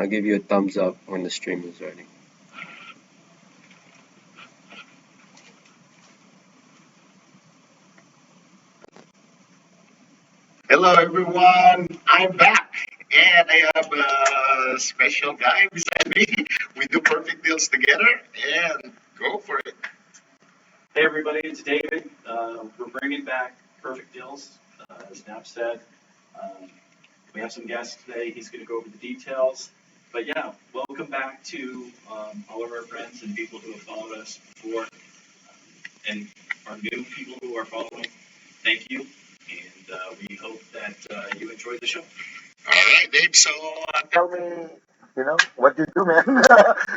and I'll give you a thumbs up when the stream is ready. Hello, everyone. I'm back, and I have a special guy beside me. We do perfect deals together, and go for it. Hey everybody, it's David. We're bringing back Perfect Deals, as Nav said. Um, we have some guests today. He's going to go over the details. But yeah, welcome back to all of our friends and people who have followed us before, and our new people who are following. Thank you, and we hope that you enjoy the show. All right, Dave. So tell me, what you do, man,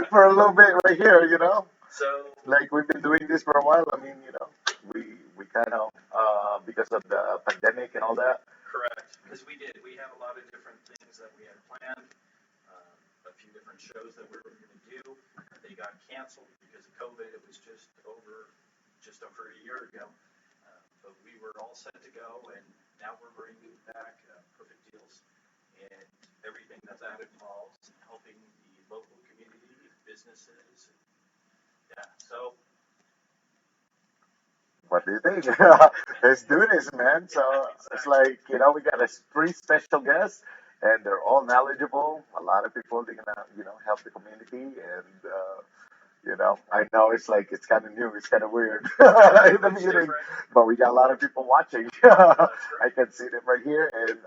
for a little bit right here. So, Like we've been doing this for a while. I mean, we kind of because of the pandemic and all that. correct, because we did. We had a lot of different things that we had planned, a few different shows that we were going to do. They got canceled because of COVID. It was just over a year ago. But we were all set to go, and now we're bringing back Perfect Deals and everything that involves helping the local community, businesses. Yeah, so What do you think? Let's do this, man. So it's like, we got a three special guests, and they're all knowledgeable. A lot of people, they're gonna, help the community. And, I know it's like, it's kind of new, it's kind of weird in the it's beginning, different. but we got a lot of people watching. That's I right. can see them right here. And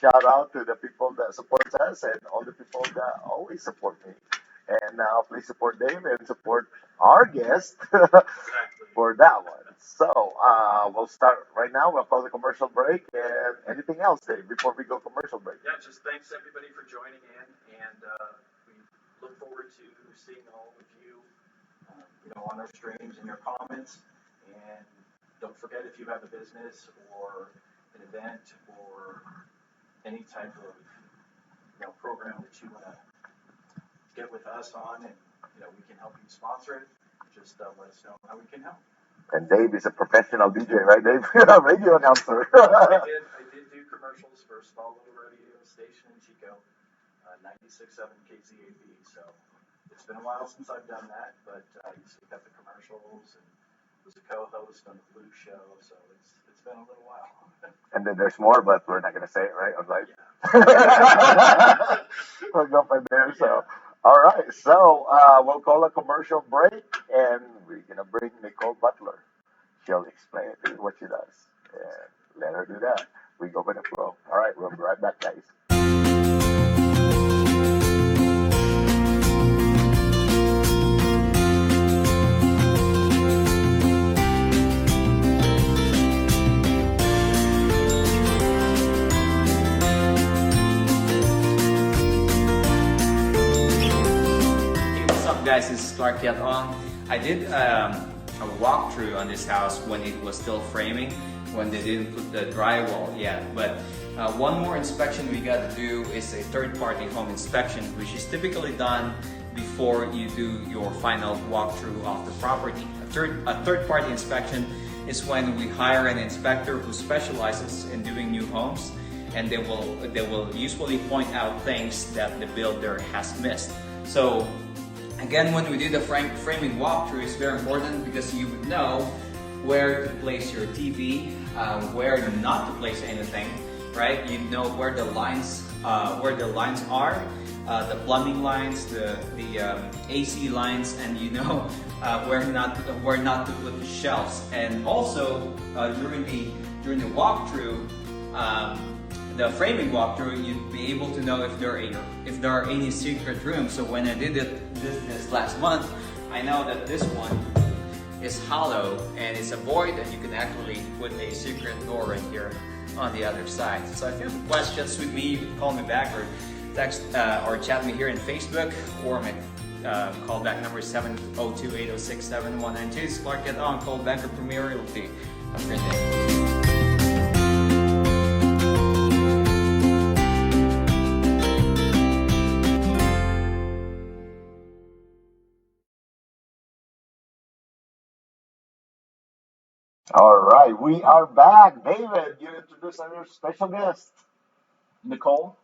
shout out to the people that support us and all the people that always support me. And now please support Dave and support our guest Exactly. for that one. So we'll start right now. We'll call the commercial break. And anything else, Dave, before we go commercial break? Yeah, just thanks everybody for joining in, and we look forward to seeing all of you, on our streams and your comments. And don't forget, if you have a business or an event or any type of program that you want to get with us on, and we can help you sponsor it. Just let us know how we can help. And Dave is a professional DJ, right, Dave? Radio announcer. I did do commercials for a small little radio station in Chico, 96.7 KZAB. So it's been a while since I've done that, but I used to cut the commercials and was a co-host on the Blue Show. So it's been a little while. And then there's more, but we're not going to say it, right? I was like, Yeah. we'll go from there. So, all right. So we'll call a commercial break, and we're going to bring Nicole Butler. She'll explain it to you what she does. And let her do that. We go with the flow. All right. We'll be right back, guys. Hey, what's up, guys? This is Clark Yaton. I did a walkthrough on this house when it was still framing, when they didn't put the drywall yet. But one more inspection we got to do is a third-party home inspection, which is typically done before you do your final walkthrough of the property. A third-party inspection is when we hire an inspector who specializes in doing new homes, and they will usually point out things that the builder has missed. So again, when we do the framing walkthrough, it's very important because you would know where to place your TV, where not to place anything, right? You know where the lines are, the plumbing lines, the AC lines, and you know where not to put the shelves. And also during the walkthrough. The framing walkthrough, you'd be able to know if there are any secret rooms. So when I did this last month, I know that this one is hollow and it's a void, and you can actually put a secret door in here on the other side. So if you have questions with me, you can call me back or text or chat me here in Facebook, or my callback number is 702-806-7192. It's Clark Yaton, callback or Premier Realty. Have a great day. All right, we are back. David, you introduce our special guest. Nicole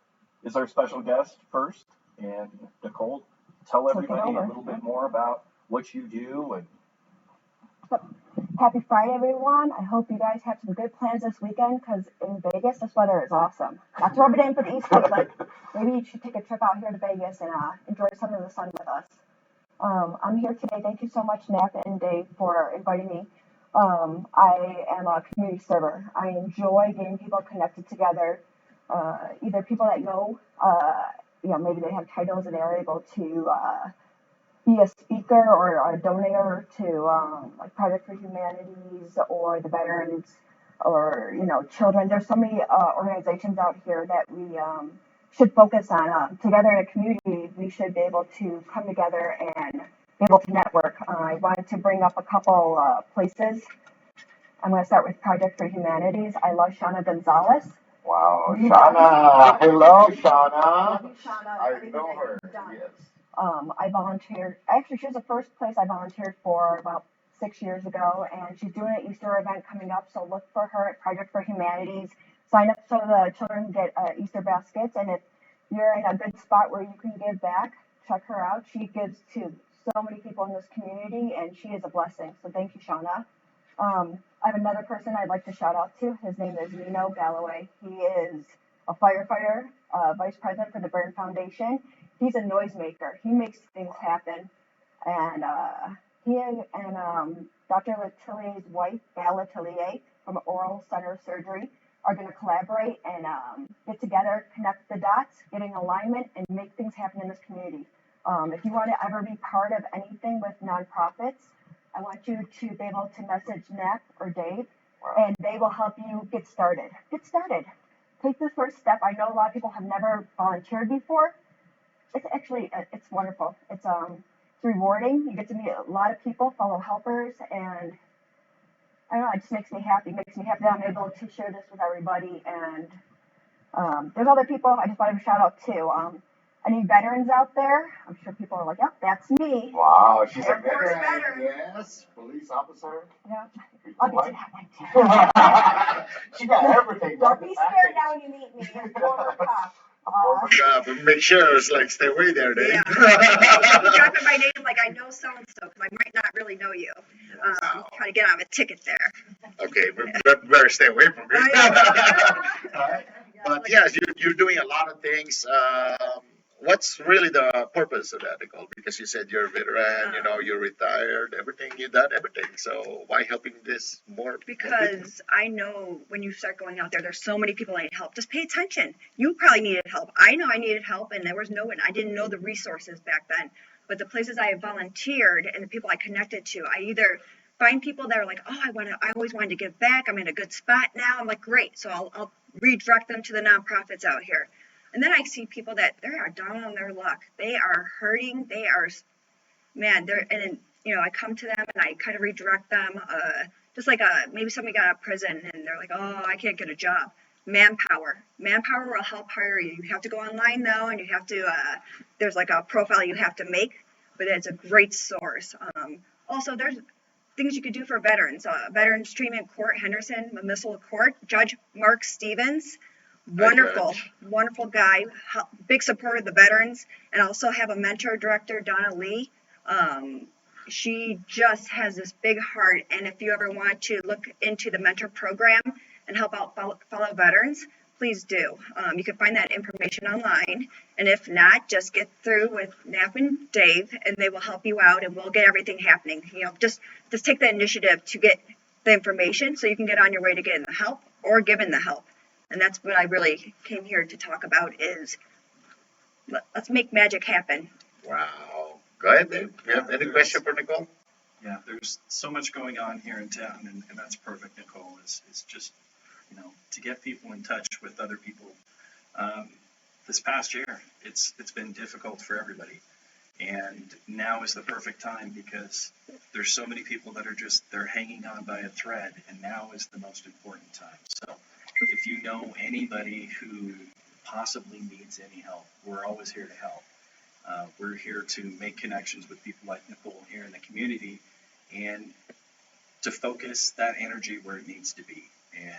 is our special guest first. And Nicole, tell everybody a little bit more about what you do. And Happy Friday, everyone. I hope you guys have some good plans this weekend because in Vegas, this weather is awesome. Not to rub it in for the East Coast, but maybe you should take a trip out here to Vegas and enjoy some of the sun with us. I'm here today. Thank you so much, Nap and Dave, for inviting me. I am a community server. I enjoy getting people connected together, either people that know, maybe they have titles and they're able to be a speaker or a donator to like Project for Humanities or the veterans or children. There's so many organizations out here that we should focus on. Together in a community, we should be able to come together and be able to network. I wanted to bring up a couple places. I'm going to start with Project for Humanities. I love Shauna Gonzalez. Wow, Shauna. Hello, Shauna. Love you, Shauna. I know her. Yes. I volunteered. Actually, she was the first place I volunteered for about 6 years ago, and she's doing an Easter event coming up. So look for her at Project for Humanities. Sign up so the children get Easter baskets, and if you're in a good spot where you can give back, check her out. She gives to so many people in this community, and she is a blessing. So thank you, Shauna. I have another person I'd like to shout out to. His name is Nino Galloway. He is a firefighter, vice president for the Burn Foundation. He's a noisemaker. He makes things happen. And he and Dr. Letelier's wife, Val Letelier, from Oral Center Surgery, are going to collaborate and get together, connect the dots, get in alignment, and make things happen in this community. If you want to ever be part of anything with nonprofits, I want you to be able to message Nap or Dave, and they will help you get started. Get started. Take the first step. I know a lot of people have never volunteered before. It's actually, it's wonderful. It's rewarding. You get to meet a lot of people, fellow helpers, and I don't know, it just makes me happy. It makes me happy that I'm able to share this with everybody. And there's other people I just want to shout out to. Any veterans out there? I'm sure people are like, yep, that's me. Wow, she's Air a Force veteran. veteran. Yes, police officer. Yeah, I'll get to that one too. She got everything. Don't be scared now when you meet me. Former cop. But make sure it's like stay away there, Dave. Yeah. You drop it by name like I know so and so because I might not really know you. Kind of get on a ticket there. Okay, we better stay away from it. Right. But yes, you're doing a lot of things. What's really the purpose of that, Nicole? Because you said you're a veteran, you're retired, everything, you've done everything. So why helping this more? Because I know when you start going out there, there's so many people that need help. Just pay attention. You probably needed help. I know I needed help, and there was no one. I didn't know the resources back then. But the places I volunteered and the people I connected to, I either find people that are like, oh, I always wanted to give back. I'm in a good spot now. I'm like, great. So I'll redirect them to the nonprofits out here. And then I see people that they are down on their luck. They are hurting. They are, man, I come to them and I kind of redirect them. Just like maybe somebody got out of prison and they're like, oh, I can't get a job. Manpower will help hire you. You have to go online though, and you have to, there's like a profile you have to make, but it's a great source. Also, there's things you could do for veterans. Veterans Treatment Court, Henderson, Municipal Court, Judge Mark Stevens. Wonderful guy, big supporter of the veterans, and also have a mentor director, Donna Lee. She just has this big heart, and if you ever want to look into the mentor program and help out fellow veterans, please do. You can find that information online, and if not, just get through with Nap and Dave, and they will help you out, and we'll get everything happening. Just take the initiative to get the information so you can get on your way to getting the help or giving the help. And that's what I really came here to talk about is let's make magic happen. Wow. Go ahead, Dave. You have any question for Nicole? yeah, there's so much going on here in town, and that's perfect, Nicole. Is just to get people in touch with other people. This past year, it's been difficult for everybody, and now is the perfect time because there's so many people that are they're hanging on by a thread, and now is the most important time. So if you know anybody who possibly needs any help, we're always here to help. We're here to make connections with people like Nicole here in the community and to focus that energy where it needs to be. And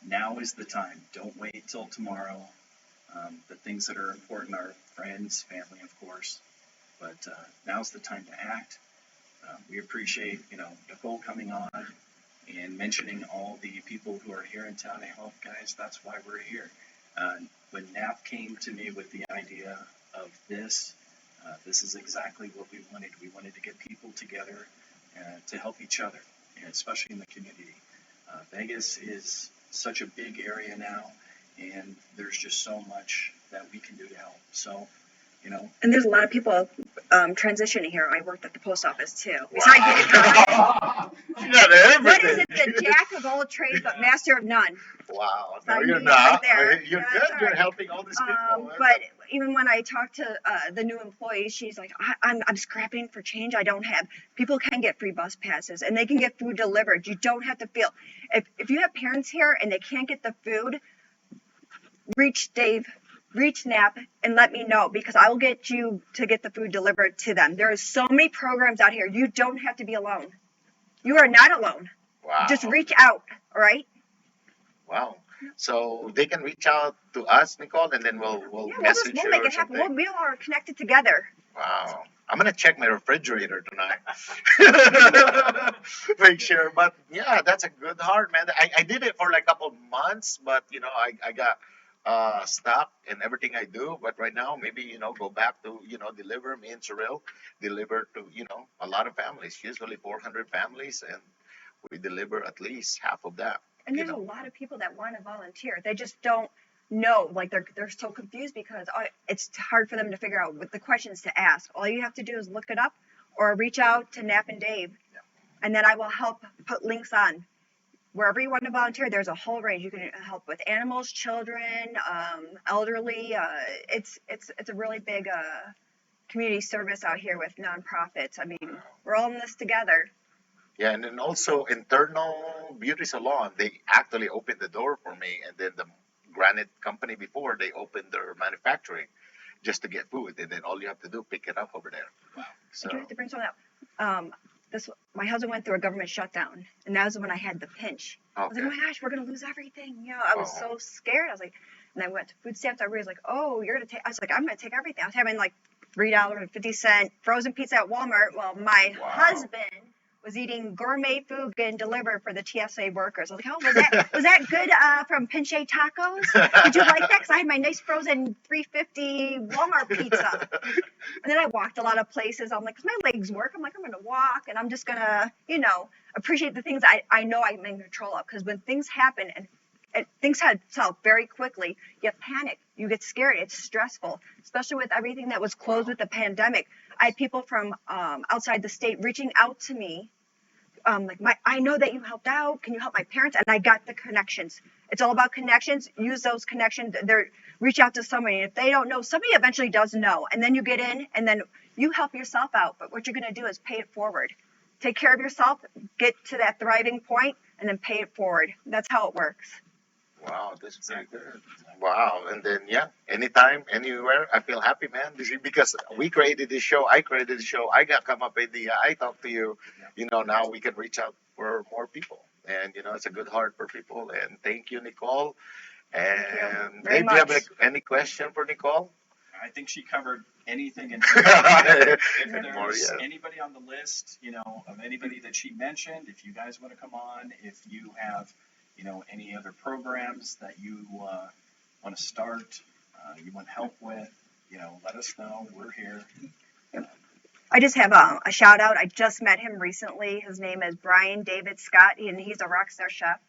now is the time. Don't wait till tomorrow. The things that are important are friends, family, of course. But now's the time to act. We appreciate, Nicole coming on and mentioning all the people who are here in town to help, guys. That's why we're here. When NAP came to me with the idea of this is exactly what we wanted. We wanted to get people together to help each other, and especially in the community. Vegas is such a big area now, and there's just so much that we can do to help. So, And there's a lot of people transitioning here. I worked at the post office too. Besides being Wow. You got everything. what is it? The jack of all trades, but master of none. Wow. No, Sign you're me not. right there. You're Yeah, good. it's all You're right. helping all these people. But even when I talk to the new employees, she's like, I'm scrapping for change. I don't have. People can get free bus passes and they can get food delivered. You don't have to feel. If you have parents here and they can't get the food, reach Dave, reach NAP, and let me know because I will get you to get the food delivered to them. There are so many programs out here. You don't have to be alone. You are not alone. Wow. Just reach out, all right? Wow. So they can reach out to us, Nicole, and then we'll Yeah, message we'll you make or it happen. something. We all are connected together. Wow. I'm gonna check my refrigerator tonight. Make sure. But yeah, that's a good heart, man. I did it for like a couple of months, but I got stuck in everything I do. But right now, maybe go back to deliver. Me and Cyril deliver to a lot of families. Usually 400 families, and we deliver at least half of that. And there's a lot of people that want to volunteer. They just don't know. Like they're so confused because it's hard for them to figure out what the questions to ask. All you have to do is look it up or reach out to Nap and Dave, and then I will help put links on. Wherever you want to volunteer, there's a whole range. You can help with animals, children, elderly. It's a really big community service out here with nonprofits. I mean, we're all in this together. Yeah, and then also internal beauty salon. They actually opened the door for me, and then the granite company before they opened their manufacturing just to get food, and then all you have to do pick it up over there. Wow. So I do have to bring something up. My husband went through a government shutdown, and that was when I had the pinch. I was like, oh my gosh, we're gonna lose everything. I was so scared. I was like, and I went to food stamps. Everybody was like, oh, you're gonna take. I was like, I'm gonna take everything. I was having like $3.50 frozen pizza at Walmart. Well, my husband was eating gourmet food getting delivered for the TSA workers. I was like, oh, was that good from Pinche Tacos? Did you like that? Because I had my nice frozen $3.50 Walmart pizza. And then I walked a lot of places. I'm like, because my legs work. I'm like, I'm going to walk and I'm just going to, appreciate the things I know I'm in control of. Because when things happen and things had solved very quickly, you panic, you get scared, it's stressful, especially with everything that was closed with the pandemic. I had people from outside the state reaching out to me, I know that you helped out, can you help my parents? And I got the connections. It's all about connections. Use those connections. Reach out to somebody. If they don't know, somebody eventually does know. And then you get in and then you help yourself out. But what you're going to do is pay it forward. Take care of yourself, get to that thriving point, and then pay it forward. That's how it works. Wow, this is pretty good. Wow, and then anytime, anywhere, I feel happy, man. Because we created this show, I created the show, I got come up with the, I talked to you. Now we can reach out for more people, and it's a good heart for people. And thank you, Nicole. And Dave, do you have any question for Nicole? I think she covered anything. And if there's anybody on the list, of anybody that she mentioned, if you guys want to come on, if you have any other programs that you want to start, you want help with, let us know. We're here. I just have a shout out. I just met him recently. His name is Brian David Scott, and he's a rockstar chef.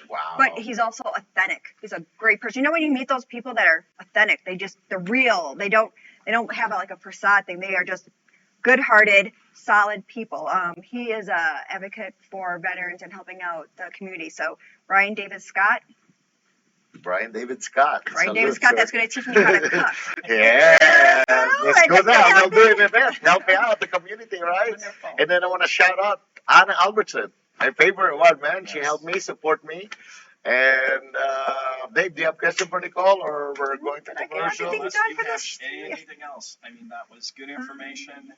Wow. But he's also authentic. He's a great person. When you meet those people that are authentic, they're real. They don't have a facade thing. They are just good-hearted, solid people. He is a advocate for veterans and helping out the community. So Brian David Scott. Brian David Scott. Brian David Scott, that's going to teach me how to cook. Yeah, let's go down. We'll do an event. Help me out, the community, right? Wonderful. And then I want to shout out Anna Albertson, my favorite one, man. She helped me, support me. And Dave, do you have a question for Nicole, or we're going to commercial? Unless you have anything else. I mean, that was good information.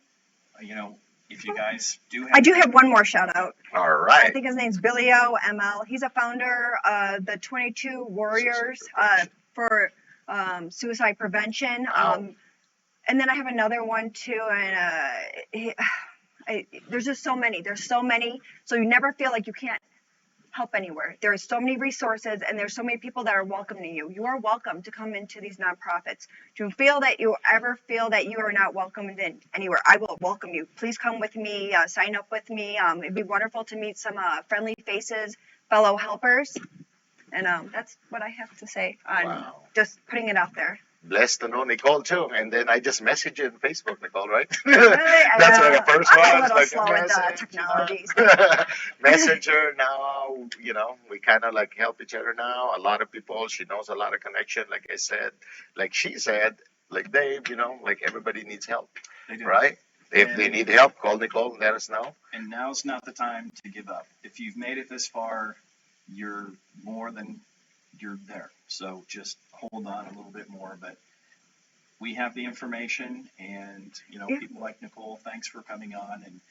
If you guys do have... I do have one more shout out. All right. I think his name's Billy O. ML. He's a founder of the 22 Warriors for suicide prevention. Wow. And then I have another one too, and there's just so many. There's so many, so you never feel like you can't help anywhere. There are so many resources, and there's so many people that are welcoming you. You are welcome to come into these nonprofits. To feel that you ever feel that you are not welcomed in anywhere, I will welcome you. Please come with me. Sign up with me. It'd be wonderful to meet some friendly faces, fellow helpers, and that's what I have to say on Wow. just putting it out there. Blessed to know Nicole too. And then I just messaged you on Facebook, Nicole, right? Really? That's where the first I'm a one. little Like slow with technologies. Messenger now, we kind of like help each other now. A lot of people, she knows a lot of connection. Like I said, like she said, like Dave, like everybody needs help, They do. right? If they need help, call Nicole and let us know. And now's not the time to give up. If you've made it this far, you're there. So just hold on a little bit more. But we have the information, and Yeah. people like Nicole, thanks for coming on and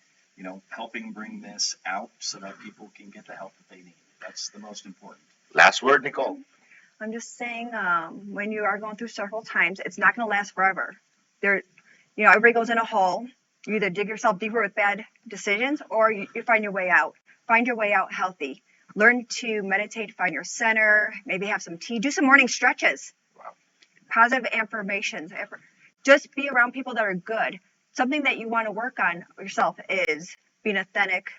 helping bring this out so that people can get the help that they need. That's the most important. Last word, Nicole. I'm just saying, when you are going through several times, it's not going to last forever. Everybody goes in a hole. You either dig yourself deeper with bad decisions, or you find your way out. Find your way out healthy. Learn to meditate, find your center, maybe have some tea, do some morning stretches. Wow. Positive affirmations. Just be around people that are good. Something that you want to work on yourself is being authentic,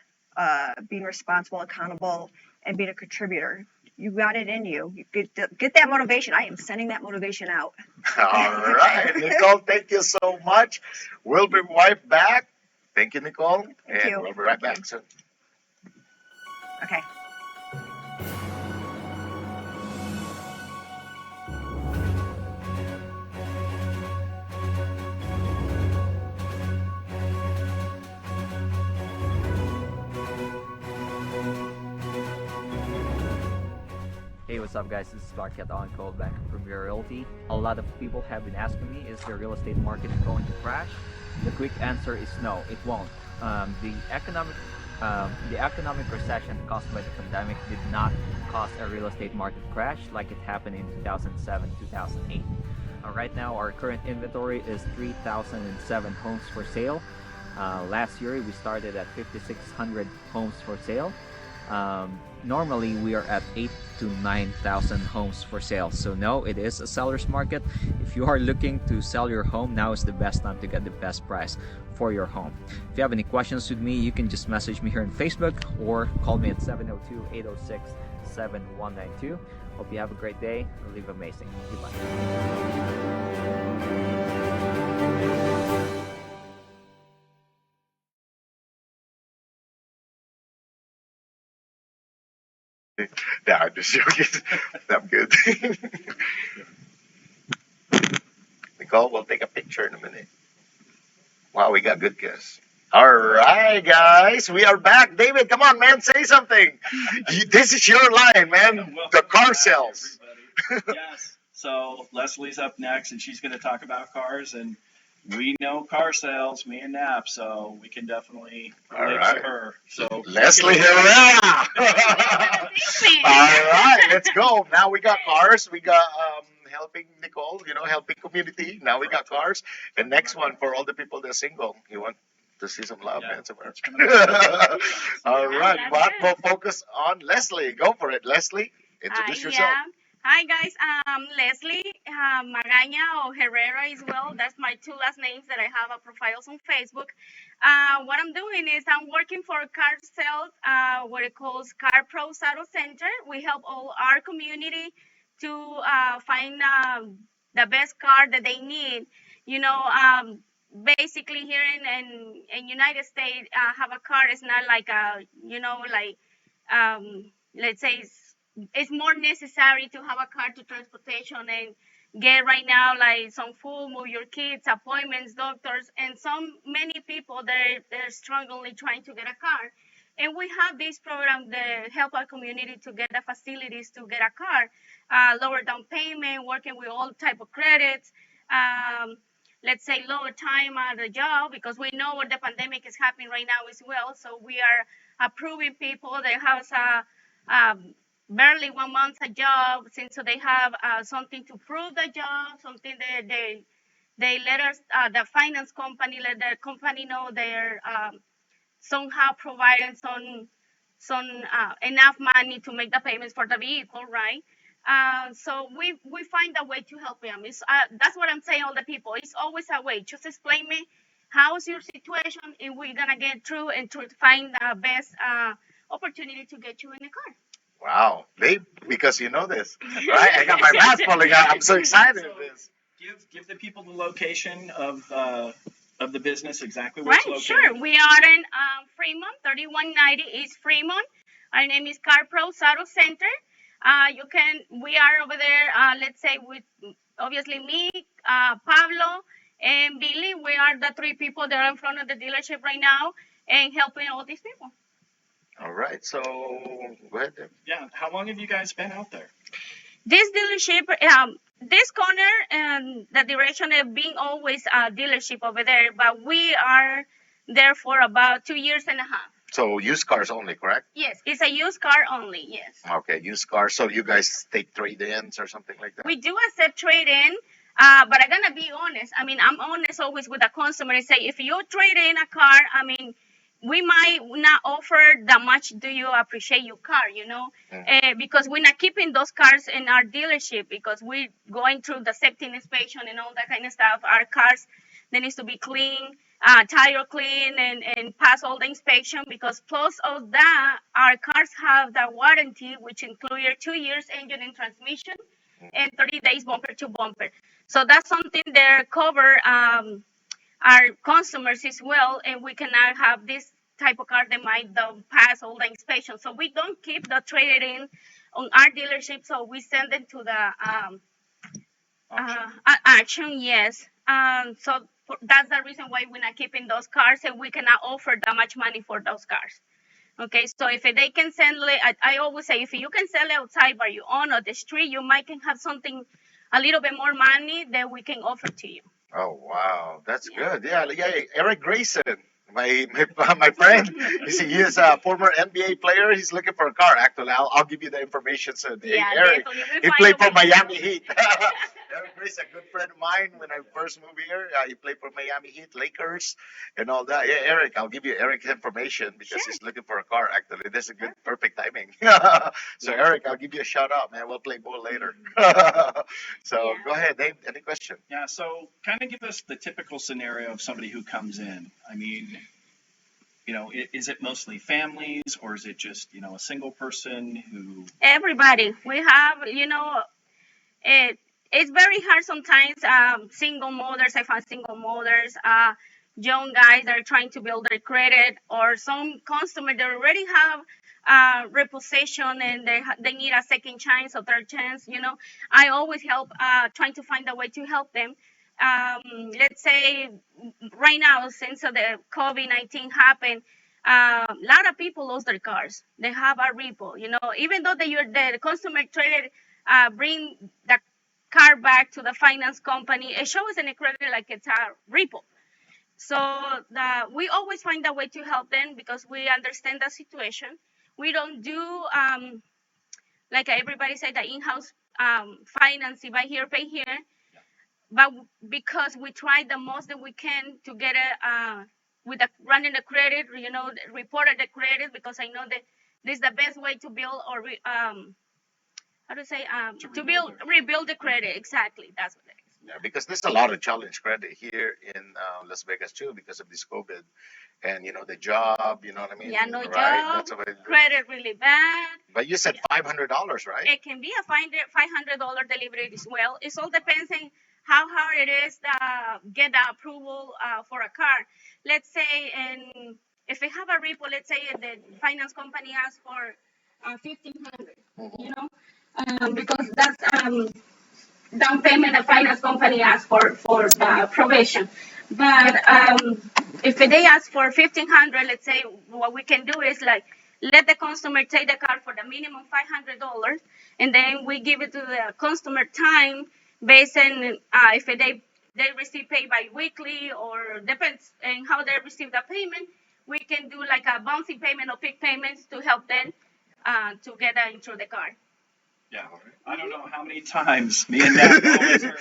being responsible, accountable, and being a contributor. You got it in you. You get that motivation. I am sending that motivation out. All right, Nicole, thank you so much. We'll be right back. Thank you, Nicole. Thank and you. We'll be right back soon. Okay. Hey, what's up guys, this is Clark on Nicole back from Premier Realty. A lot of people have been asking me, is the real estate market going to crash? The quick answer is no, it won't. The economic recession caused by the pandemic did not cause a real estate market crash like it happened in 2007-2008. Right now our current inventory is 3,007 homes for sale. Last year we started at 5,600 homes for sale. Normally we are at 8,000 to 9,000 homes for sale. So no, it is a seller's market. If you are looking to sell your home, now is the best time to get the best price for your home. If you have any questions with me, you can just message me here on Facebook or call me at 702-806-7192. Hope you have a great day and live amazing. Goodbye. No, I'm just joking. I'm good. Nicole, we'll take a picture in a minute. Wow, we got good guests. All right, guys, we are back. David, come on, man, say something. This is your line, man. The car sales. Yes. So Leslie's up next, and she's going to talk about cars. And we know car sales, me and Nap, so we can definitely relate to her. So Leslie Herrera. All right, let's go. Now we got cars. We got helping Nicole, helping community. Now we got cars. And next one for all the people that are single. You want to see some love, man, somewhere. All right, but we'll focus on Leslie. Go for it, Leslie. Introduce yourself. Yeah. Hi guys, Leslie Magaña or Herrera as well. That's my two last names that I have a profiles on Facebook. What I'm doing is I'm working for car sales, what it calls Car Pro Auto Center. We help all our community to find the best car that they need. Basically here in United States, have a car is not like let's say it's more necessary to have a car to transportation and get right now like some food, move your kids, appointments, doctors, and many people they're struggling trying to get a car. And we have this program that help our community to get the facilities to get a car, lower down payment, working with all type of credits, let's say lower time at the job, because we know what the pandemic is happening right now as well. So we are approving people that have a barely 1 month a job, since so they have something to prove the job, something that they let us, the finance company, let the company know they're somehow providing some enough money to make the payments for the vehicle, right? So we find a way to help them. That's what I'm saying all the people. It's always a way. Just explain me how's your situation, and we're gonna get through and try to find the best opportunity to get you in the car. Wow, Dave, because you know this, right? I got my mouth falling out. I'm so excited So with this. give the people the location of the business, exactly where it's Right, located. sure. We are in Fremont, 3190 East Fremont. Our name is Car Pro Auto Center. We are over there, let's say, with obviously me, Pablo, and Billy. We are the three people that are in front of the dealership right now and helping all these people. All right, so go ahead, Dave. Yeah. How long have you guys been out there? This dealership, this corner and the direction of being always a dealership over there, but we are there for about 2 years and a half. So used cars only, correct? Yes, it's a used car only, yes. Okay, used cars. So you guys take trade-ins or something like that? We do accept trade-in, but I'm gonna be honest. I mean, I'm honest always with the customer and say, if you trade in a car, I mean, we might not offer that much. Do you appreciate your car? Because we're not keeping those cars in our dealership because we're going through the safety inspection and all that kind of stuff. Our cars, they need to be clean, tire clean, and pass all the inspection. Because plus of that, our cars have the warranty, which includes 2 years engine and transmission, and 30 days bumper to bumper. So that's something that cover our customers as well, and we cannot have this type of car that might don't pass all the inspection. So we don't keep the traded in on our dealership, so we send them to the auction. Yes. That's the reason why we're not keeping those cars, and we cannot offer that much money for those cars. Okay, so if they can sell it, I always say, if you can sell it outside by your own or the street, you might can have something a little bit more money that we can offer to you. Oh wow, that's good. Yeah, Eric Grayson, my friend. He is a former NBA player. He's looking for a car. Actually, I'll give you the information soon. Hey, Yeah, Eric, definitely. We he find played a way for to Miami help. Heat. Eric Grayson, a good friend of mine. When I first moved here, he played for Miami Heat, Lakers, and all that. Yeah, Eric, I'll give you Eric's information because Sure. he's looking for a car. Actually, this is a good, perfect timing. So Eric, I'll give you a shout out, man. We'll play ball later. So Yeah. go ahead, Dave. Any question? Yeah. So kind of give us the typical scenario of somebody who comes in. I mean, is it mostly families or is it just, a single person who? Everybody. We have, it's very hard sometimes. Single mothers, I find single mothers, young guys that are trying to build their credit, or some customer that already have repossession and they need a second chance or third chance. I always help, trying to find a way to help them. Let's say right now, since the COVID-19 happened, a lot of people lost their cars. They have a repo, even though the customer traded, bring the car back to the finance company, it shows in the credit like it's a repo. So we always find a way to help them because we understand the situation. We don't do, like everybody said, the in-house financing, buy here, pay here. But because we try the most that we can to get it with running the credit, reported the credit, because I know that this is the best way to build or rebuild the credit. Exactly, that's what it is. Yeah, because there's a lot of challenge credit here in Las Vegas too because of this COVID, and the job, you know what I mean? Yeah, no right? job, That's what credit really bad. But you said $500, right? It can be a $500 delivery as well. It all depends on how hard it is to get the approval for a car. Let's say, and if we have a repo, let's say the finance company asks for $1,500, because that's down payment the finance company asks for probation. But if they ask for $1,500, let's say, what we can do is like let the customer take the car for the minimum $500, and then we give it to the customer time based on if they receive pay bi-weekly or depends on how they receive the payment. We can do like a bouncing payment or pick payments to help them to get into the car. Yeah. I don't know how many times me and Nat always heard,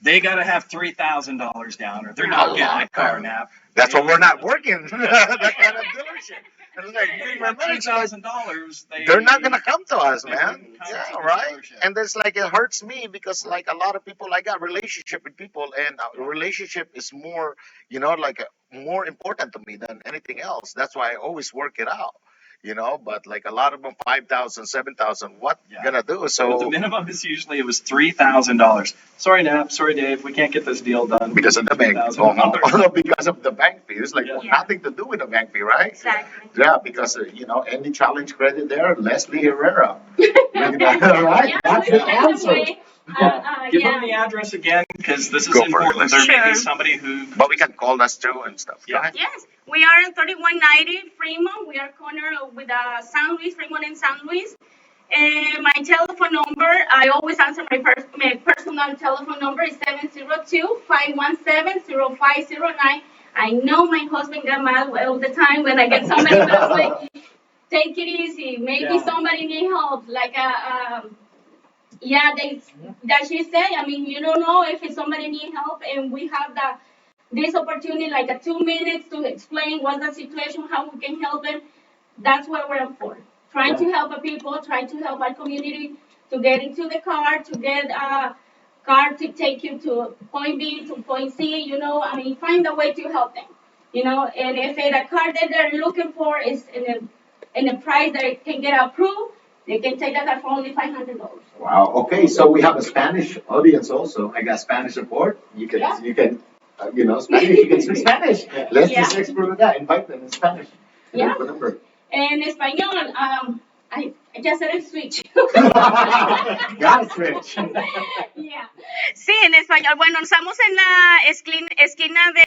they got to have $3,000 down or they're not getting a car, Nap. That's why we're not working that kind of dealership. And like, remember, it's like, $3,000. they're not gonna come to us, They man. wouldn't come Yeah, to the right. dealership. And it's like it hurts me because like a lot of people, I got relationship with people, and relationship is more, like more important to me than anything else. That's why I always work it out. But like a lot of them, 5,000, 7,000. What Yeah. gonna do? But the So minimum is usually it was $3,000. Sorry, Nap. Sorry, Dave. We can't get this deal done. because of the bank, $3,000. because of the bank fee, it's like Yeah. nothing to do with the bank fee, right? Exactly. Yeah, because any challenge credit there, Leslie Herrera, right? Yeah, That's we the have answer. a way. Give Yeah. them the address again because this is Go for it, important. Leslie. There may be Sure. somebody who. But we can call us too and stuff. Go Yeah. ahead. Yes, we are in 3190 Fremont. We are corner with San Luis, Fremont and San Luis. And my telephone number, I always answer my personal telephone number is 702-517-0509. I know my husband got mad all the time when I get somebody that's like, take it easy. Maybe Yeah. somebody need help. Like that she said. I mean, you don't know if somebody need help, and we have this opportunity, like 2 minutes to explain what's the situation, how we can help them. That's what we're for. Trying to help the people, trying to help our community to get into the car, to get a car to take you to point B to point C. I mean, find a way to help them. And if the car that they're looking for is in a price that it can get approved, they can take that car for only $500. Wow. Okay, so we have a Spanish audience also. I got Spanish support. You can, Yeah. Spanish. You can speak Spanish. Let's Yeah. just explore that. Invite them in Spanish. Yeah. Remember. En español, I just said it switch. Got it, Rich. Yeah. Sí, en español. Bueno, estamos en la esquina de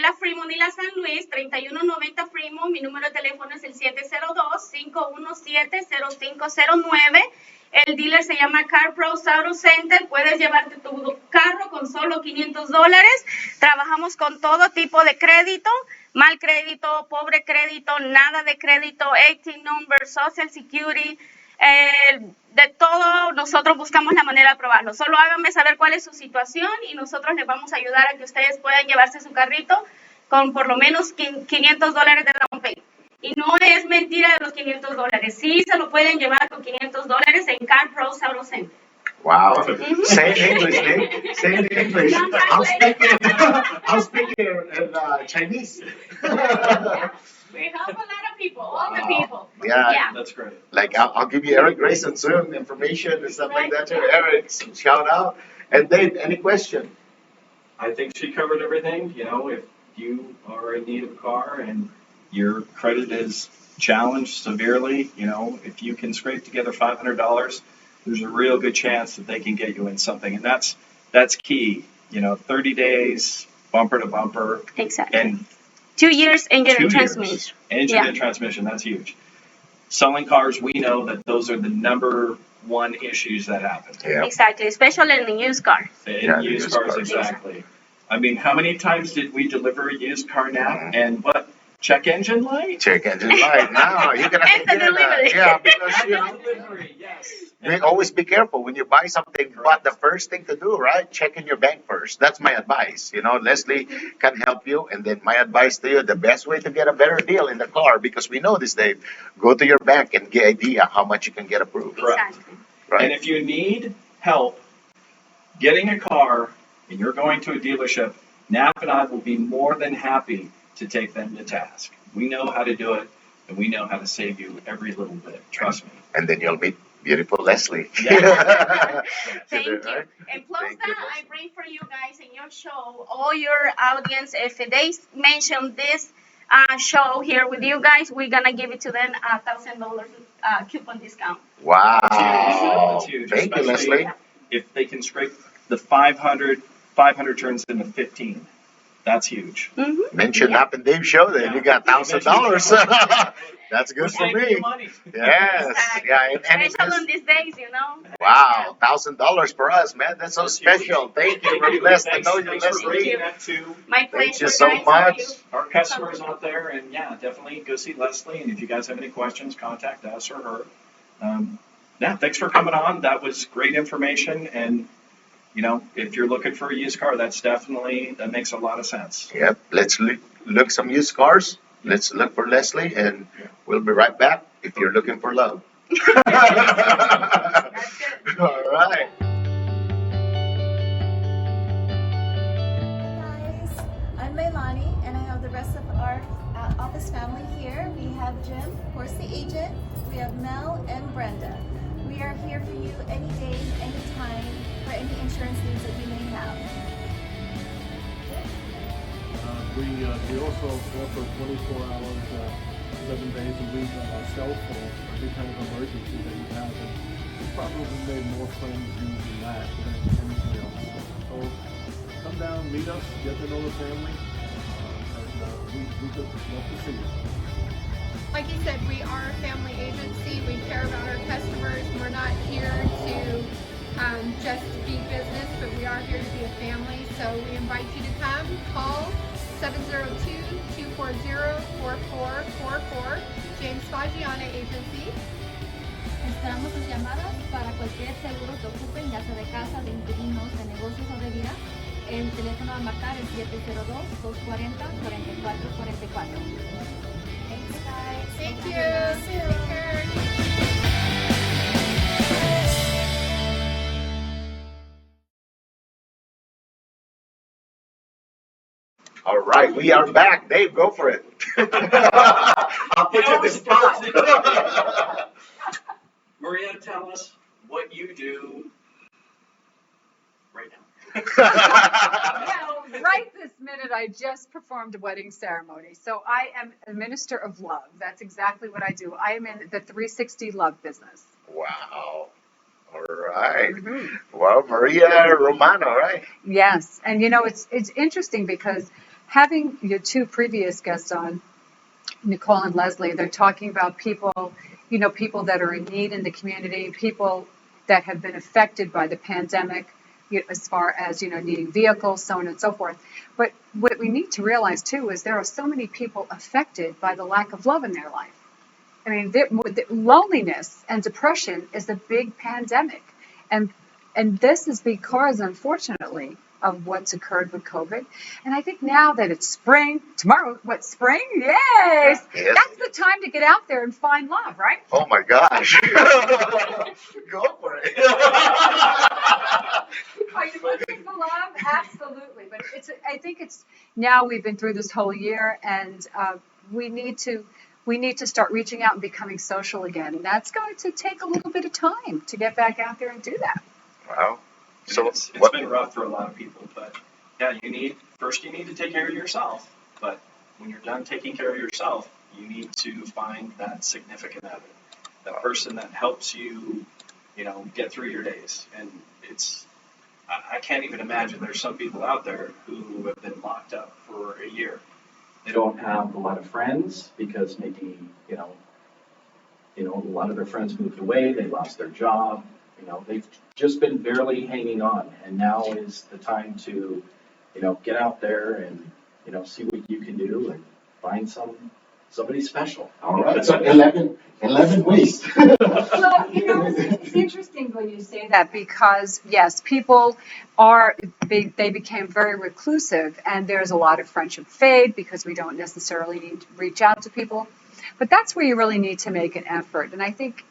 la Fremont y la San Luis, 3190 Fremont. Mi número de teléfono es el 702-517-0509. El dealer se llama Car Pro Auto Center. Puedes llevarte tu carro con solo $500. Trabajamos con todo tipo de crédito. Mal crédito, pobre crédito, nada de crédito, 18 number, Social Security, de todo, nosotros buscamos la manera de probarlo. Solo háganme saber cuál es su situación y nosotros les vamos a ayudar a que ustedes puedan llevarse su carrito con por lo menos $500 de down payment. Y no es mentira de los $500. Sí se lo pueden llevar con $500 en Car Pro Auto Center. Wow. Say in English, Nick. Say in English. I'm speaking in Chinese. We help a lot of people, all the people. Yeah. That's great. Like I'll give you Eric Grayson soon, information and stuff like that too. Eric, some shout out. And Dave, any question? I think she covered everything. If you are in need of a car and your credit is challenged severely, if you can scrape together $500, there's a real good chance that they can get you in something. And that's key. 30 days, bumper to bumper. Exactly. And 2 years engine 2 and years. transmission. Engine Yeah. and transmission, that's huge. Selling cars, we know that those are the number one issues that happen. Yeah. Exactly, especially in the used car. In Yeah, used used cars, cars. exactly. I mean, how many times did we deliver a used car now? Mhm. And what? Check engine light? Check engine light. Now you're gonna And the get delivery. Yeah, because Delivery, yes. always be careful when you buy something. But the first thing to do, right? Check in your bank first. That's my advice. Leslie can help you. And then my advice to you: the best way to get a better deal in the car, because we know this, Dave. Go to your bank and get idea how much you can get approved. Correct. Exactly. Right. And if you need help getting a car and you're going to a dealership, Nap and I will be more than happy to take them to task. We know how to do it, and we know how to save you every little bit. Trust me. And then you'll meet beautiful Leslie. Yeah. Thank you. Right? And plus Thank you, that, I Leslie. bring for you guys in your show, all your audience, if they mention this show here with you guys, we're going to give it to them $1,000 coupon discount. Wow. That's huge. Thank you, Especially Leslie. if they can scrape the 500 turns into 15. That's huge. Mm-hmm. Mention Up and Dave show, then you got $1,000. That's good We're for saving me. you money. Yes, yeah, and it's Especially on these days, you know. wow, $1,000 for us, man. That's so special. Thank you. We're blessed to Thanks, know you, thanks for Leslie. bringing that to My Thank pleasure, you so guys. much. our customers out there. And yeah, definitely go see Leslie. And if you guys have any questions, contact us or her. Yeah, thanks for coming on. That was great information. And, you know, if you're looking for a used car, that makes a lot of sense. Yep, let's look some used cars. Let's look for Leslie, and we'll be right back if you're looking for love. All right. Guys, I'm Leilani, and I have the rest of our office family here. We have Jim, of course, the agent. We have Mel and Brenda. We are here for you any day, any time, for any insurance needs that you may have. We also offer 24 hours, 7 days a week on our cell phone for any kind of emergency that you have. And we've probably made more friends using that than anything else. So come down, meet us, get to know the family, and we just love to see you. Like you said, we are a family agency. We care about our customers. We're not here to just be business, but we are here to be a family. So we invite you to come, call 702-240-4444, James Fagiana Agency. Esperamos sus llamadas para cualquier seguro que ocupen, ya sea de casa, de inquilinos, de negocios o de vida. El teléfono a marcar es 702-240-4444. Thanks, guys. Thank you. Take care. All right, we are back. Dave, go for it. I'll put you in the spot. Maria, tell us what you do right now. Well, right this minute, I just performed a wedding ceremony. So I am a minister of love. That's exactly what I do. I am in the 360 love business. Wow. All right. Well, Maria Romano, right? Yes. And you know, it's interesting because having your two previous guests on, Nicole and Leslie, they're talking about people, you know, people that are in need in the community, people that have been affected by the pandemic, as far as, you know, needing vehicles, so on and so forth. But what we need to realize too is there are so many people affected by the lack of love in their life. I mean, the loneliness and depression is a big pandemic, and this is because, unfortunately, of what's occurred with COVID. And I think now that it's spring, tomorrow, spring? Yay! Yes. That's the time to get out there and find love, right? Oh my gosh. Go for it. Are you looking for love? Absolutely. But I think it's now we've been through this whole year, and we need to start reaching out and becoming social again. And that's going to take a little bit of time to get back out there and do that. Wow. So It's been rough for a lot of people, but yeah, you need to take care of yourself. But when you're done taking care of yourself, you need to find that significant other, that person that helps you, you know, get through your days. And I can't even imagine there's some people out there who have been locked up for a year. They don't have a lot of friends because maybe, you know, a lot of their friends moved away, they lost their job, you know, they've just been barely hanging on. And now is the time to, you know, get out there and, you know, see what you can do and find somebody special. all right. So 11 ways. Well, you know, it's interesting when you say that because, yes, people they became very reclusive, and there's a lot of friendship fade because we don't necessarily need to reach out to people. But that's where you really need to make an effort. And I think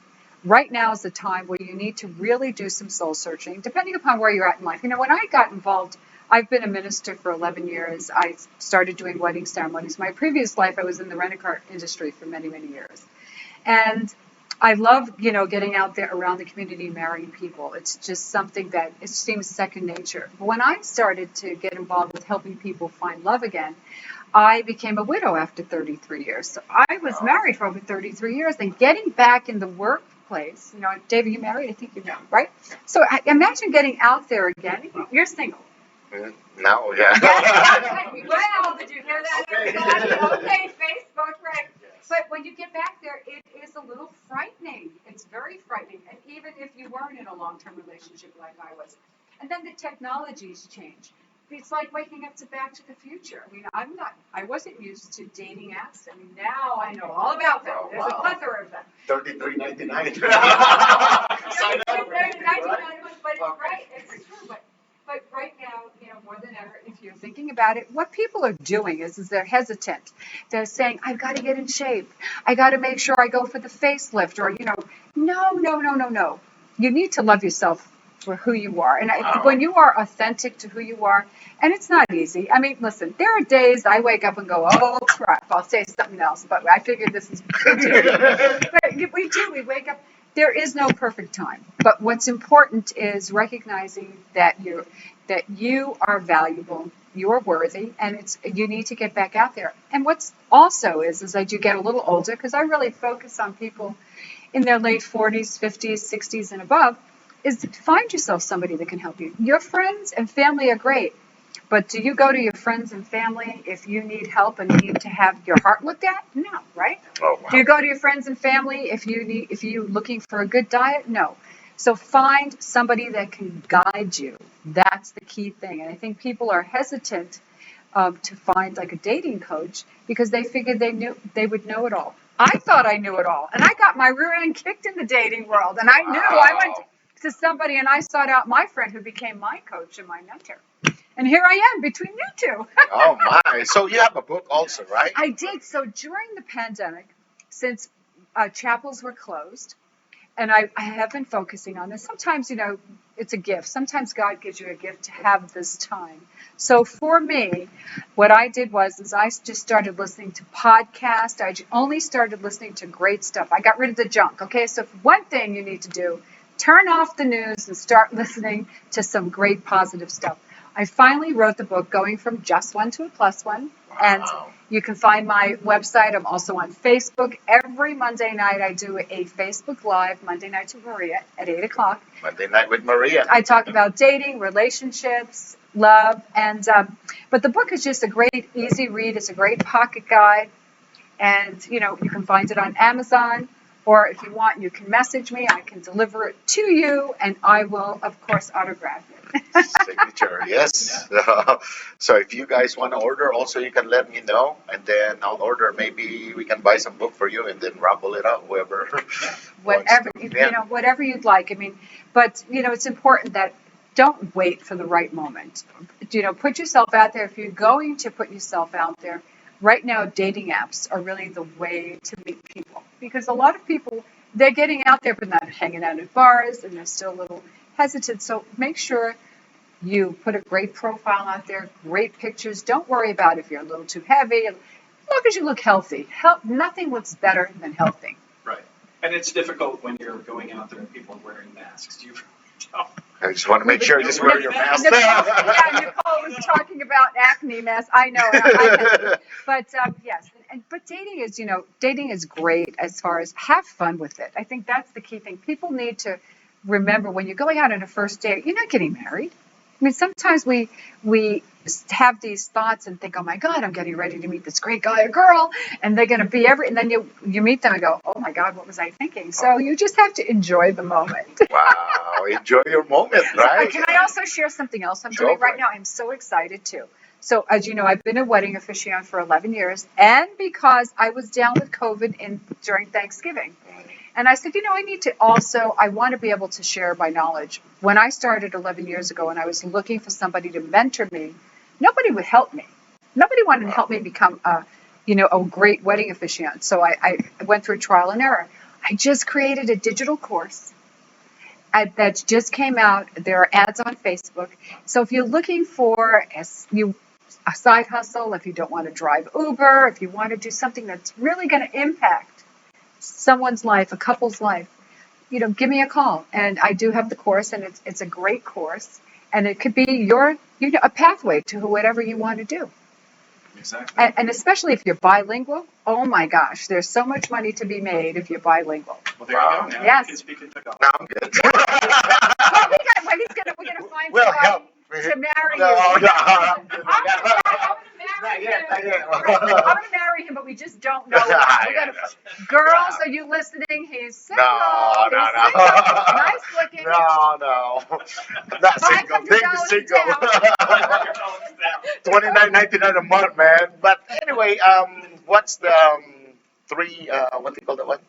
right now is the time where you need to really do some soul searching, depending upon where you're at in life. You know, when I got involved, I've been a minister for 11 years. I started doing wedding ceremonies. My previous life, I was in the rent-a-car industry for many, many years. And I love, you know, getting out there around the community and marrying people. It's just something that it seems second nature. But when I started to get involved with helping people find love again, I became a widow after 33 years. So I was married for over 33 years, and getting back in the workplace, you know, Dave, are you married? I think you're married, right? So imagine getting out there again. You're single. Now, yeah. Well, did you hear that, Okay. everybody? Okay, Facebook, right. Yes. But when you get back there, it is a little frightening. It's very frightening. And even if you weren't in a long-term relationship like I was. And then the technologies change. It's like waking up to Back to the Future. I mean, I wasn't used to dating apps. I mean, now I know all about them. Oh, There's a wow. plethora of them. $33.99. Sign up. But it's right, it's true. But right now, more than ever, if you're thinking about it, what people are doing is they're hesitant. They're saying, I've got to get in shape. I got to make sure I go for the facelift, or, no. You need to love yourself for who you are. And when you are authentic to who you are, and it's not easy. I mean, listen, there are days I wake up and go, oh crap, I'll say something else, but I figured this is good. But we wake up. There is no perfect time, but what's important is recognizing that you are valuable, you're worthy, and you need to get back out there. And what's also is as you get a little older, because I really focus on people in their late 40s, 50s, 60s, and above, is to find yourself somebody that can help you. Your friends and family are great, but do you go to your friends and family if you need help and need to have your heart looked at? No, right? Oh, wow. Do you go to your friends and family if you're looking for a good diet? No. So find somebody that can guide you. That's the key thing. And I think people are hesitant to find like a dating coach because they figured they would know it all. I thought I knew it all, and I got my rear end kicked in the dating world, and I knew. I went to somebody and I sought out my friend who became my coach and my mentor. And here I am between you two. Oh my! So you have a book also, right? I did. So during the pandemic, since chapels were closed, and I have been focusing on this. Sometimes, it's a gift. Sometimes God gives you a gift to have this time. So for me, what I did was I just started listening to podcasts. I only started listening to great stuff. I got rid of the junk. Okay, so one thing you need to do, turn off the news and start listening to some great positive stuff. I finally wrote the book, Going from Just One to a Plus One. And you can find my website. I'm also on Facebook. Every Monday night, I do a Facebook Live, Monday Night with Maria at 8 o'clock. Monday Night with Maria. I talk about dating, relationships, love. But the book is just a great, easy read. It's a great pocket guide. And, you can find it on Amazon. Or if you want, you can message me. I can deliver it to you. And I will, of course, autograph it. Signature, yes. So if you guys want to order, also you can let me know, and then I'll order. Maybe we can buy some book for you, and then raffle it out, whoever. Whatever, whatever you'd like. I mean, but it's important that don't wait for the right moment. Put yourself out there. If you're going to put yourself out there, right now, dating apps are really the way to meet people, because a lot of people, they're getting out there, but not hanging out at bars, and they're still a little hesitant. So make sure you put a great profile out there, great pictures. Don't worry about if you're a little too heavy. As long as you look healthy. Nothing looks better than healthy. Right. And it's difficult when you're going out there and people are wearing masks. I just want to make sure you just wear your mask. Nicole was talking about acne mess. I know. But yes. But dating is great as far as have fun with it. I think that's the key thing. People need to remember when you're going out on a first date, you're not getting married. I mean, sometimes we have these thoughts and think, oh my God, I'm getting ready to meet this great guy or girl, and they're going to be and then you meet them and go, oh my God, what was I thinking? So you just have to enjoy the moment. Wow, enjoy your moment, right? Can I also share something else I'm doing right now? I'm so excited too. So as you know, I've been a wedding officiant for 11 years, and because I was down with COVID during Thanksgiving. And I said, I want to be able to share my knowledge. When I started 11 years ago and I was looking for somebody to mentor me, nobody would help me. Nobody wanted to help me become a great wedding officiant. So I went through trial and error. I just created a digital course that just came out. There are ads on Facebook. So if you're looking for a side hustle, if you don't want to drive Uber, if you want to do something that's really going to impact someone's life, a couple's life, give me a call. And I do have the course, and it's a great course, and it could be a pathway to whatever you want to do. Exactly. And especially if you're bilingual, oh my gosh, there's so much money to be made if you're bilingual. Well, there you go. Now yes. you can speak in Tagalog. No, I'm good. Well, we're gonna find We'll help. to marry No, you. no. I'm gonna marry him, but we just don't know him. We gotta, girls, are you listening? He's single. No, no, He's no. single. Nice looking. No. I'm not Buy single. $100 Dave is single. $29.99 a month, man. But anyway, what's the three? What do you call that one?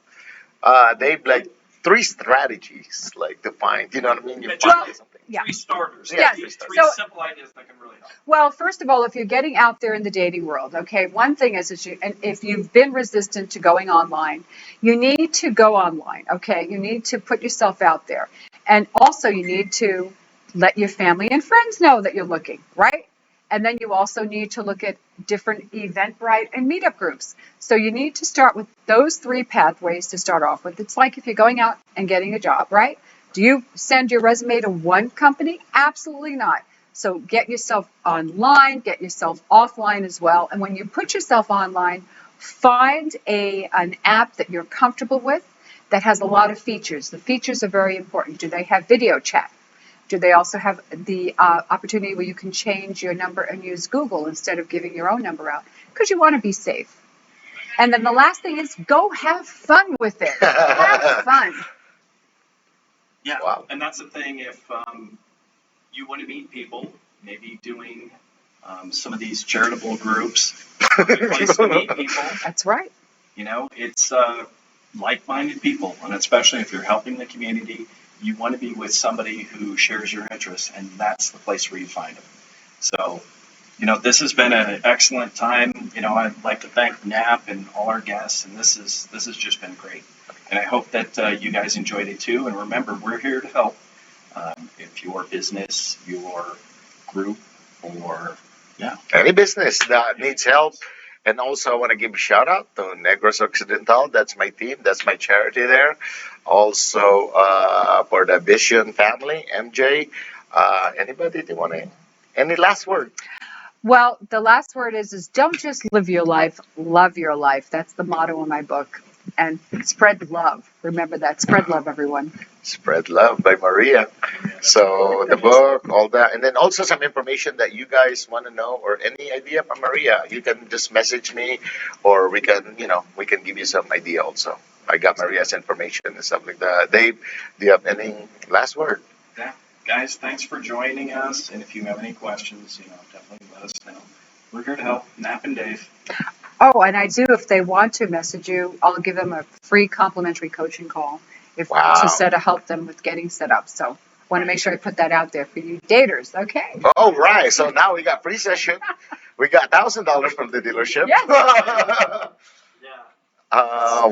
Dave, like 3 strategies, like to find. You know what I mean? You find something. Yeah. 3 starters. Yeah, Three 3 starters. So- simple ideas that can really help. Well, first of all, if you're getting out there in the dating world, okay, one thing is and if you've been resistant to going online, you need to go online, okay? You need to put yourself out there. And also you need to let your family and friends know that you're looking, right? And then you also need to look at different Eventbrite and meetup groups. So you need to start with those 3 pathways to start off with. It's like if you're going out and getting a job, right? Do you send your resume to one company? Absolutely not. So get yourself online, get yourself offline as well. And when you put yourself online, find an app that you're comfortable with that has a lot of features. The features are very important. Do they have video chat? Do they also have the opportunity where you can change your number and use Google instead of giving your own number out? Because you want to be safe. And then the last thing is go have fun with it. Have fun. Yeah, Wow. and that's the thing. If you want to meet people, maybe doing some of these charitable groups, a good place to meet people. That's right. You know, it's like-minded people, and especially if you're helping the community, you want to be with somebody who shares your interests, and that's the place where you find them. So, you know, this has been an excellent time. You know, I'd like to thank NAP and all our guests, and this has just been great. And I hope that you guys enjoyed it too. And remember, we're here to help. If your business, your group, or Any business that needs help. And also, I want to give a shout out to Negros Occidental. That's my team. That's my charity there. Also, for the Vision family, MJ. Anybody they want to? Any last word? Well, the last word is don't just live your life, love your life. That's the motto in my book. And spread love. Remember that. Spread love, everyone. Spread Love by Maria. So the book, all that, and then also some information that you guys want to know or any idea from Maria, you can just message me, or we can give you some idea also. I got Maria's information and stuff like that. Dave, do you have any last word? yeah, guys, thanks for joining us. And if you have any questions, definitely let us know. We're here to help. Nap and Dave. Oh, and I do, if they want to message you, I'll give them a free complimentary coaching call Wow. to help them with getting set up. So want to make sure I put that out there for you daters. Okay. All right. So now we got free session. We got $1,000 from the dealership. Yes.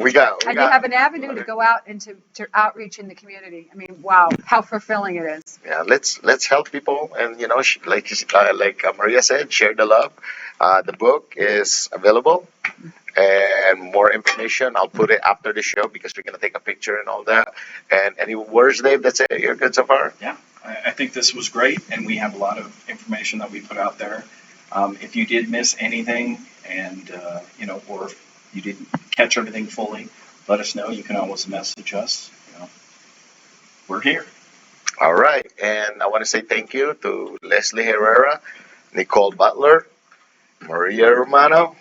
We got. And you have an avenue to go out and to outreach in the community. I mean, wow, how fulfilling it is. Yeah, let's help people, and like Maria said, share the love. The book is available, and more information I'll put it after the show because we're gonna take a picture and all that. And any words, Dave? That's it. You're good so far. Yeah, I think this was great, and we have a lot of information that we put out there. If you did miss anything, and or if you didn't catch everything fully, let us know. You can always message us. We're here. All right, and I want to say thank you to Leslie Herrera, Nicole Butler, Maria Romano,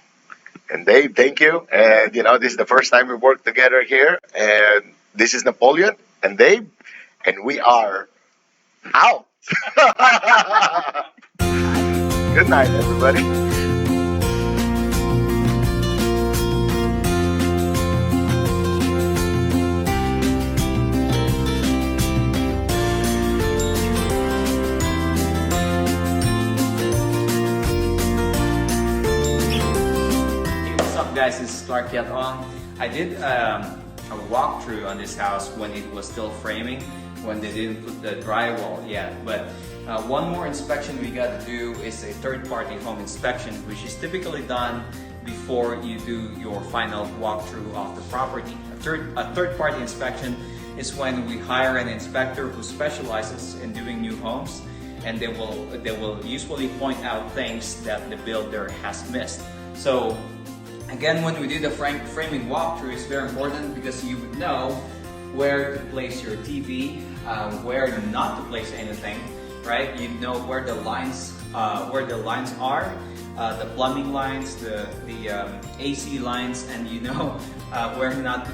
and Dave. Thank you. And this is the first time we worked together here. And this is Napoleon and Dave, and we are out. Good night, everybody. Guys, this is Clark Yatong. I did a walkthrough on this house when it was still framing, when they didn't put the drywall yet. But one more inspection we got to do is a third-party home inspection, which is typically done before you do your final walkthrough of the property. A third-party inspection is when we hire an inspector who specializes in doing new homes, and they will usually point out things that the builder has missed. So again, when we do the framing walkthrough, it's very important because you would know where to place your TV, where not to place anything, right? You know where the lines are, the plumbing lines, the AC lines, and you know where not to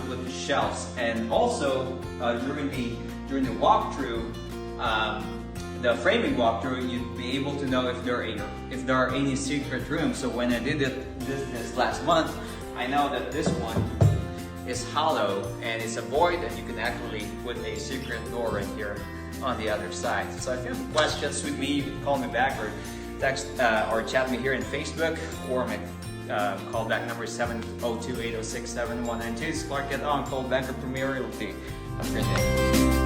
put the shelves. And also during the walkthrough, the framing walkthrough, you'd be able to know if there are any secret rooms. So when I did this last month, I know that this one is hollow and it's a void, and you can actually put a secret door right here on the other side. So if you have questions with me, you can call me back or text or chat me here in Facebook, or my call back number is 702-806-7192. It's Clark Ed on, call back or Premier Realty. Have a great day.